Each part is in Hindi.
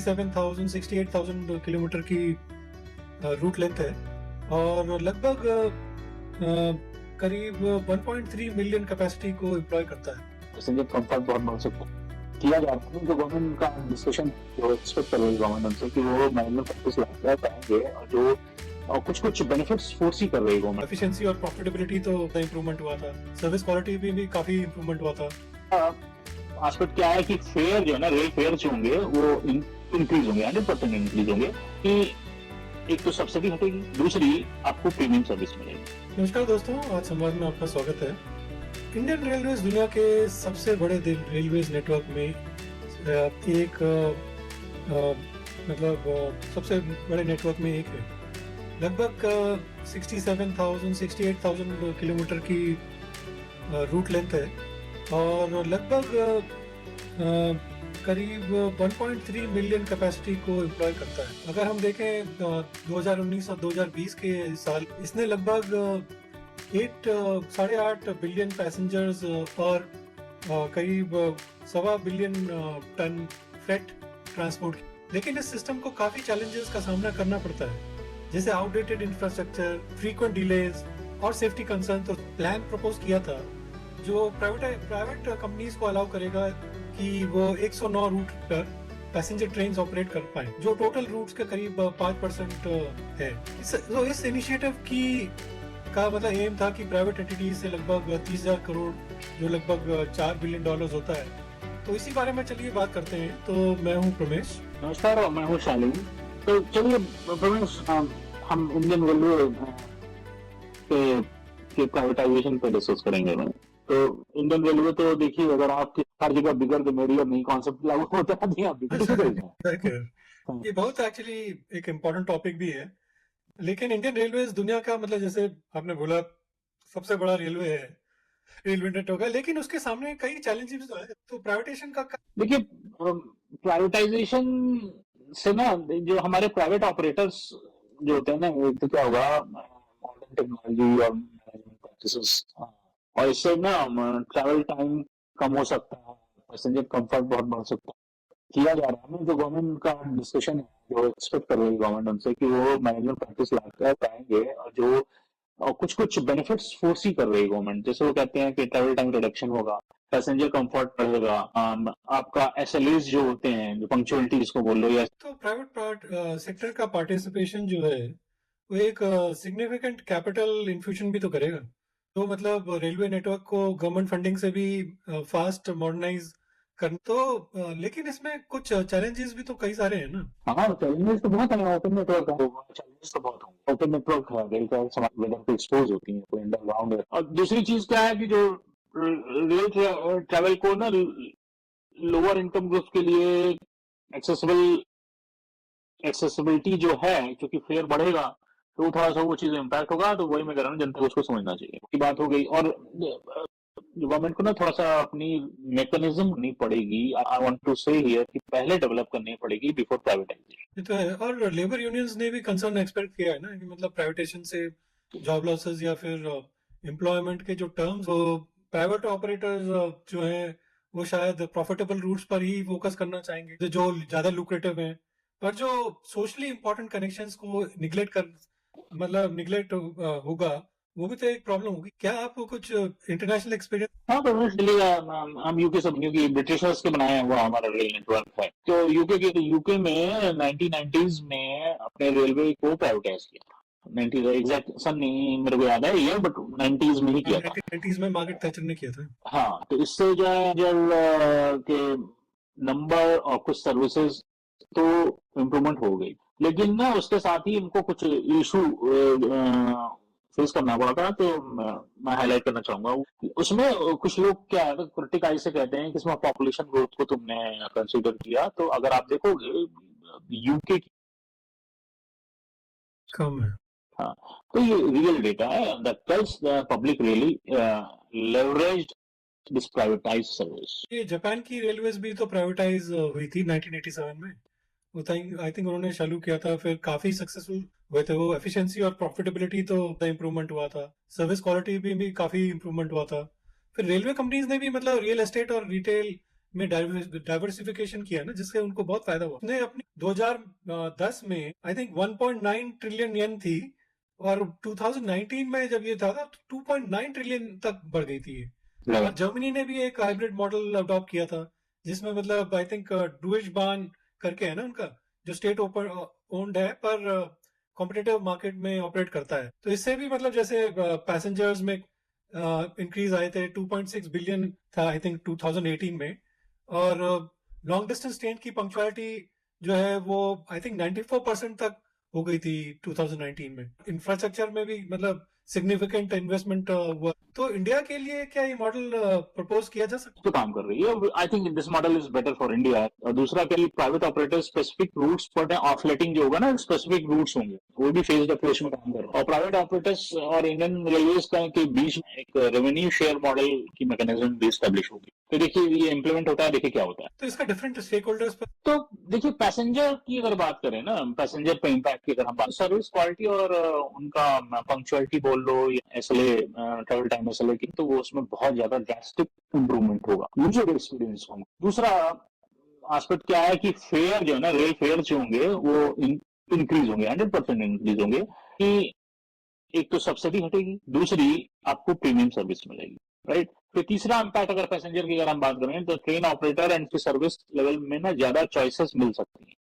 67,000 68,000 किलोमीटर की रूट लेंथ है और लगभग करीब 1.3 मिलियन कैपेसिटी को एम्प्लॉय करता है। पैसेंजर कंफर्ट बहुत बढ़ सकता है। किया जा रहा है जो गवर्नमेंट का डिस्कशन जो एक्सपेक्ट कर रही है गवर्नमेंट उनसे कि वो मैनुअल प्रैक्टिस लाकर पाएंगे और जो कुछ बेनिफिट्स फोर्सी कर रही है गवर्नमेंट। एफिशिएंसी और प्रॉफिटेबिलिटी तो इंप्रूवमेंट हुआ था, सर्विस क्वालिटी भी काफी इंप्रूवमेंट हुआ था। आस्पेक्ट क्या है कि फेयर जो है ना, रेल फेयर जो होंगे वो इंक्रीज होंगे, 100% इंक्रीज होंगे कि एक तो सब्सिडी हटेगी, दूसरी आपको प्रीमियम सर्विस मिलेगी। नमस्कार दोस्तों, आज संवाद में आपका स्वागत है। इंडियन रेलवेज दुनिया के सबसे बड़े रेलवेज नेटवर्क में एक सबसे बड़े नेटवर्क में एक है। लगभग 67,000 68,000 किलोमीटर की रूट लेंथ है और लगभग करीब 1.3 मिलियन कैपेसिटी को एम्प्लॉय करता है। अगर हम देखें 2019 और 2020 के साल, इसने लगभग 8.5 बिलियन पैसेंजर्स और करीब 1.25 बिलियन टन फ्रेट ट्रांसपोर्ट। लेकिन इस सिस्टम को काफी चैलेंजेस का सामना करना पड़ता है, जैसे आउटडेटेड इंफ्रास्ट्रक्चर, फ्रीक्वेंट डिलेज और सेफ्टी कंसर्न। तो प्लान प्रपोज किया था जो प्राइवेट कंपनीज को अलाउ करेगा कि वो 109 रूट पर पैसेंजर ट्रेन ऑपरेट कर पाए, जो टोटल रूट्स के करीब 5% है। इस इनिशिएटिव का मतलब एम था कि प्राइवेट एंटिटीज से लगभग 30,000 करोड़, जो लगभग $4 बिलियन होता है। तो इसी बारे में चलिए बात करते हैं। तो मैं हूँ प्रमेश। नमस्कार, मैं हूँ शालिनी। तो चलिए प्रमेश, हम इंडियन रेलवे के प्राइवेटाइजेशन पर डिस्कस करेंगे। तो इंडियन रेलवे तो देखिए, अगर आप हर जगह बिगर द मेडियम नहीं कॉन्सेप्ट लागू होता है ये बहुत एक्चुअली एक इम्पोर्टेंट टॉपिक भी है। लेकिन इंडियन रेलवे दुनिया का मतलब, जैसे आपने बोला, सबसे बड़ा रेलवे नेटवर्क है, लेकिन उसके सामने कई चैलेंजेस है। तो प्राइवेटाइजेशन का देखिए, प्राइवेटाइजेशन से ना जो हमारे प्राइवेट ऑपरेटर्स जो होते हैं ना, एक तो क्या होगा, मॉडर्न टेक्नोलॉजी और मैनेजमेंट प्रैक्टिसेस, और इससे ना ट्रैवल टाइम कम हो सकता है, पैसेंजर कंफर्ट बहुत बढ़ सकता है। किया जा रहा है ना जो गवर्नमेंट का डिस्कशन है, जो एक्सपेक्ट कर रही है गवर्नमेंट उनसे कि वो मैनेजमेंट प्रैक्टिस लाकर पाएंगे और जो कुछ बेनिफिट्स फोर्सी कर रही है गवर्नमेंट। जैसे वो कहते हैं कि ट्रैवल टाइम रिडक्शन होगा, पैसेंजर कंफर्ट बढ़ेगा, आपका एसएलएस जो होते हैं, जो पंक्चुअलिटी जिसको बोल लो, या तो प्राइवेट सेक्टर का पार्टिसिपेशन जो है वो एक सिग्निफिकेंट कैपिटल इन्फ्यूजन भी तो करेगा। तो मतलब रेलवे नेटवर्क को गवर्नमेंट फंडिंग से भी फास्ट मॉडर्नाइज कर। तो लेकिन इसमें कुछ चैलेंजेस भी तो कई सारे हैं ना। हाँ, चैलेंजेस तो बहुत है। ओपन नेटवर्क है, चैलेंजेस तो बहुत होंगे। ओपन नेटवर्क है, रेल ट्रैक वेदर पे एक्सपोज होती है, कोई अंडरग्राउंड है। और दूसरी चीज क्या है कि जो रेल ट्रैवल को ना लोअर इनकम ग्रुप के लिए एक्सेसिबिलिटी जो है, क्योंकि फेयर बढ़ेगा तो थोड़ा सा वो चीज इम्पैक्ट होगा। तो वही मैं कह रहा हूँ, जनता को उसको समझना चाहिए की बात हो गई। और गवर्नमेंट को ना थोड़ा सा अपनी मैकेनिज्म करनी पड़ेगी। आई वांट टू से हियर कि पहले डेवलप करनी पड़ेगी बिफोर प्राइवेटाइजेशन। ये तो है। और लेबर यूनियंस ने भी कंसर्न एक्सप्रेस किया है ना कि मतलब प्राइवेटाइजेशन से जॉब लॉसेस या फिर एम्प्लॉयमेंट के जो टर्म्स, वो प्राइवेट ऑपरेटर्स जो है वो शायद प्रॉफिटेबल रूट्स पर ही फोकस करना चाहेंगे, जो ज्यादा लुक्रेटिव हैं। पर जो सोशली इंपॉर्टेंट कनेक्शंस को निगलेक्ट होगा, वो भी तो एक प्रॉब्लम होगी। क्या आपको कुछ इंटरनेशनल एक्सपीरियंस? हाँ, तो इसलिए हम यूके सब, क्योंकि ब्रिटिशर्स के बनाया हुआ हमारा रेल नेटवर्क है। तो यूके में 1990s में अपने रेलवे को प्राइवेटाइज किया था। 90 एग्जैक्ट सन नहीं मेरे को याद है ईयर, बट 90s में ही किया था। 1990s में मार्garet थैचर ने किया था। हाँ, तो इससे जो है के नंबर और कुछ सर्विसेज तो इम्प्रूवमेंट हो गई, लेकिन ना उसके साथ ही इनको कुछ इशू फेस करना पड़ा था। तो मैं हाईलाइट करना चाहूंगा उसमें कुछ लोग क्या है, क्रिटिक आई से कहते हैं कि इसमें पॉपुलेशन ग्रोथ को तुमने कंसीडर किया। तो अगर आप देखोगे यूके कम है। हाँ, तो ये रियल डेटा है that tells the public really leveraged this privatised service. ये जापान की रेलवेज भी तो प्राइवेटाइज हुई थी 1987 में। वो आई थिंक उन्होंने चालू किया था, फिर काफी सक्सेसफुल हुए थे वो। एफिशिएंसी और प्रॉफिटेबिलिटी तो इम्प्रूवमेंट हुआ था, सर्विस क्वालिटी भी काफी इम्प्रूवमेंट हुआ था। फिर रेलवे कंपनीज ने भी मतलब रियल एस्टेट और रिटेल में डाइवर्सिफिकेशन किया ना, जिससे उनको बहुत फायदा हुआ। उसने अपनी 2010 में आई थिंक 1.9 ट्रिलियन येन थी, और 2019 में जब ये था तो 2.9 ट्रिलियन तक बढ़ गई थी ये। और जर्मनी ने भी एक हाइब्रिड मॉडल अडॉप्ट किया था, जिसमें मतलब आई थिंक डुइश बान करके है ना उनका, जो स्टेट ओन्ड है पर कॉम्पिटिटिव मार्केट में ऑपरेट करता है। तो इससे भी मतलब जैसे पैसेंजर्स में इंक्रीज आए थे, 2.6 बिलियन था आई थिंक 2018 में। और लॉन्ग डिस्टेंस ट्रेन की पंक्चुअलिटी जो है वो आई थिंक 94% तक हो गई थी 2019 में। इंफ्रास्ट्रक्चर में भी मतलब सिग्निफिकेंट इन्वेस्टमेंट हुआ। तो इंडिया के लिए क्या ये मॉडल प्रपोज किया जा सकता तो काम कर रही है। I think this model is better for India. और दूसरा क्या, प्राइवेट ऑपरेटर स्पेसिफिक रूट्स पर ऑफलेटिंग जो होगा ना, स्पेसिफिक रूट्स होंगे, वो भी फेज्ड अप्रोच में काम कर रहा है। और प्राइवेट ऑपरेटर्स और इंडियन रेलवेज के बीच में एक रेवेन्यू शेयर मॉडल की मैकेनिज्म भी स्टैब्लिश होगी। तो देखिए ये इंप्लीमेंट होता है, देखिए क्या होता है। तो इसका डिफरेंट स्टेक होल्डर्स पर तो देखिए पैसेंजर की अगर बात करें ना, पैसेंजर पे इम्पैक्ट की अगर हम बात, सर्विस क्वालिटी और उनका पंक्चुअलिटी बोल लो, एसएलए, ट्रैवल टाइम एसएलए की, तो वो उसमें बहुत ज्यादा ड्रास्टिक इंप्रूवमेंट होगा, यूजर एक्सपीरियंस होगा। दूसरा एस्पेक्ट क्या है कि फेयर जो है ना, रेल फेयर जो होंगे वो इंक्रीज होंगे, 100% इंक्रीज होंगे। कि एक तो सब्सिडी हटेगी, दूसरी आपको प्रीमियम सर्विस मिलेगी, राइट। फिर तीसरा इम्पैक्ट अगर पैसेंजर की अगर हम बात करें, तो train operator and service level में ना ज्यादा चॉइसेस मिल सकती हैं।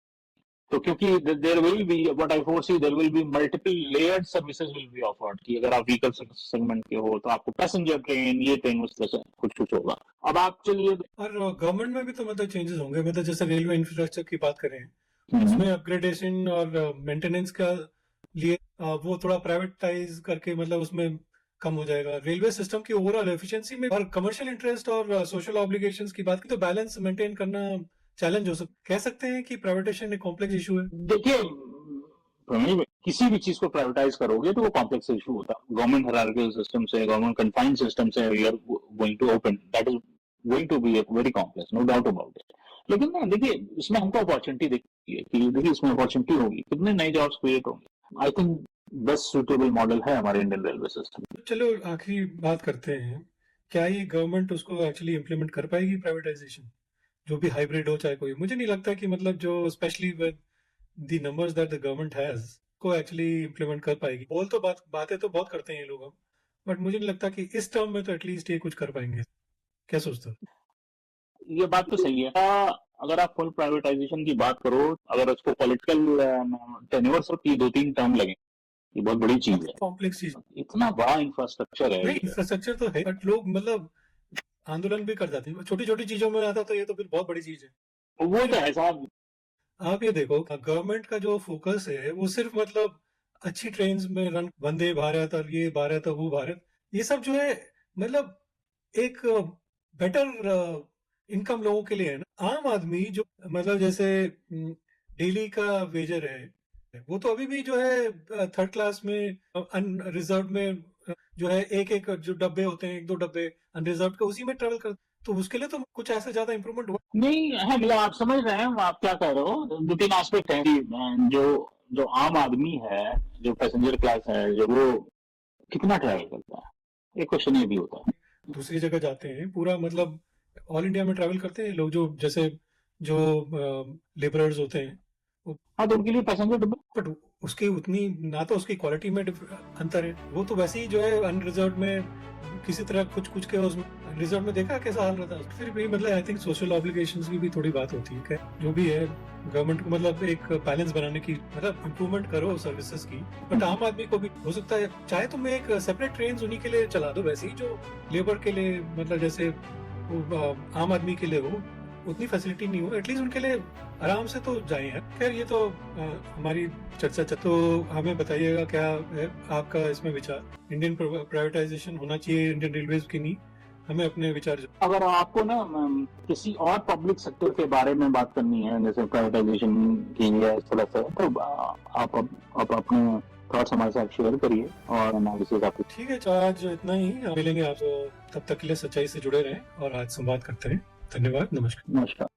तो क्योंकि there will be, what I foresee, there will be multiple layered services will be offered. कि अगर आप व्हीकल सेगमेंट के हो तो आपको पैसेंजर ट्रेन, ये ट्रेन उस तरह से कुछ कुछ होगा। अब आप चलिए, और गवर्नमेंट में भी तो मतलब चेंजेस होंगे। मतलब जैसे रेलवे इंफ्रास्ट्रक्चर की बात करें, उसमें अपग्रेडेशन और मेंटेनेंस का लिए वो थोड़ा प्राइवेटाइज करके मतलब उसमें कम हो जाएगा। रेलवे सिस्टम की ओवरऑल एफिशिएंसी में और कमर्शियल इंटरेस्ट और सोशल ऑब्लिगेशंस की बात की तो बैलेंस मेंटेन करना चैलेंज हो सकता। कह सकते हैं कि प्राइवेटाइजेशन एक कॉम्प्लेक्स इशू है। देखिए किसी भी चीज को प्राइवेटाइज करोगे तो वो कॉम्प्लेक्स इशू होता है। गवर्नमेंट हायरार्किकल सिस्टम से, गवर्नमेंट कन्फाइंड सिस्टम से we are going to open, that is going to be very complex, no doubt about it. लेकिन ना देखिए इसमें हमको अपॉर्चुनिटी देखती है कि देखिए इसमें अपॉर्चुनिटी होगी, कितने नए जॉब्स क्रिएट होंगे। I think best suitable model है हमारे इंडियन रेलवे सिस्टम। चलो आखिरी बात करते हैं, क्या ये गवर्नमेंट उसको एक्चुअली इम्प्लीमेंट कर पाएगी प्राइवेटाइजेशन, जो भी हाइब्रिड हो चाहे कोई? मुझे नहीं लगता कि मतलब जो specially with the numbers that the government has को एक्चुअली इम्प्लीमेंट कर पाएगी। बोल तो बातें तो बहुत करते हैं ये लोग, बट मुझे नहीं लगता कि इस टर्म में तो एटलीस्ट ये कुछ कर पाएंगे। क्या सोचते हो? ये बात तो सही है। अगर आप फुल प्राइवेटाइजेशन की बात करो, अगर उसको पॉलिटिकल टेन्योर्स की 2-3 टर्म लगे, ये बहुत बड़ी चीज है। कॉम्प्लेक्स चीज इतना बड़ा इंफ्रास्ट्रक्चर है। नहीं, इंफ्रास्ट्रक्चर तो है बट लोग मतलब आंदोलन भी कर जाते हैं छोटी छोटी चीजों में आता, तो ये तो फिर बहुत बड़ी चीज है। वो तो है साहब। आप ये देखो, गवर्नमेंट का जो फोकस है वो सिर्फ मतलब अच्छी ट्रेन में रन, वंदे भारत और ये भारत और वो भारत, ये सब जो है मतलब एक बेटर इनकम लोगों के लिए है ना। आम आदमी जो मतलब जैसे डेली का वेजर है, वो तो अभी भी जो है थर्ड क्लास में अनरिजर्व में जो है एक एक जो डब्बे होते हैं, 1-2 डब्बे अनरिजर्व के, उसी में ट्रेवल कर। तो उसके लिए तो कुछ ऐसा ज्यादा इंप्रूवमेंट हुआ नहीं है, मतलब आप समझ रहे हैं आप क्या कह रहे हो। 2-3 एस्पेक्ट है कि जो जो आम आदमी है, जो पैसेंजर क्लास है, जो वो कितना ट्रैवल करता है, एक क्वेश्चन ये भी होता है। दूसरी जगह जाते हैं पूरा मतलब ऑल इंडिया में ट्रैवल करते हैं लोग, जो जैसे जो लेबरर्स होते हैं वो, हाँ, तो उनके लिए पैसेंजर डब्बे, बट उसकी उतनी ना तो उसकी क्वालिटी में अंतर है। वो तो वैसे ही जो है अनरिजर्व में किसी तरह कुछ कुछ के उसमें रिजर्व में देखा कैसा हाल रहता है। फिर भी मतलब आई थिंक सोशल ऑब्लिगेशंस की भी थोड़ी बात होती है। जो भी है गवर्नमेंट को मतलब एक बैलेंस बनाने की, मतलब इम्प्रूवमेंट करो सर्विसेज की, बट आम आदमी को भी हो सकता है चाहे तुम एक सेपरेट ट्रेन उन्हीं के लिए चला दो, वैसे ही जो लेबर के लिए मतलब जैसे आम आदमी के लिए हो उतनी फैसिलिटी नहीं हो, एटलीस्ट उनके लिए आराम से तो जाए हैं। खैर ये तो हमारी चर्चा तो हमें बताइएगा क्या है आपका इसमें विचार। इंडियन प्राइवेटाइजेशन होना चाहिए इंडियन रेलवेज की? नहीं, हमें अपने विचार। अगर आपको ना किसी और पब्लिक सेक्टर के बारे में बात करनी है, जैसे प्राइवेटाइजेशन की या इस तरह से, तो आप अपने थॉट्स हमारे साथ शेयर करिए और एनालिसिस आपको। ठीक है, तो आज इतना ही, मिलेंगे आप तब तक के लिए सच्चाई से जुड़े रहें और आज संवाद करते हैं। धन्यवाद, नमस्कार। नमस्कार।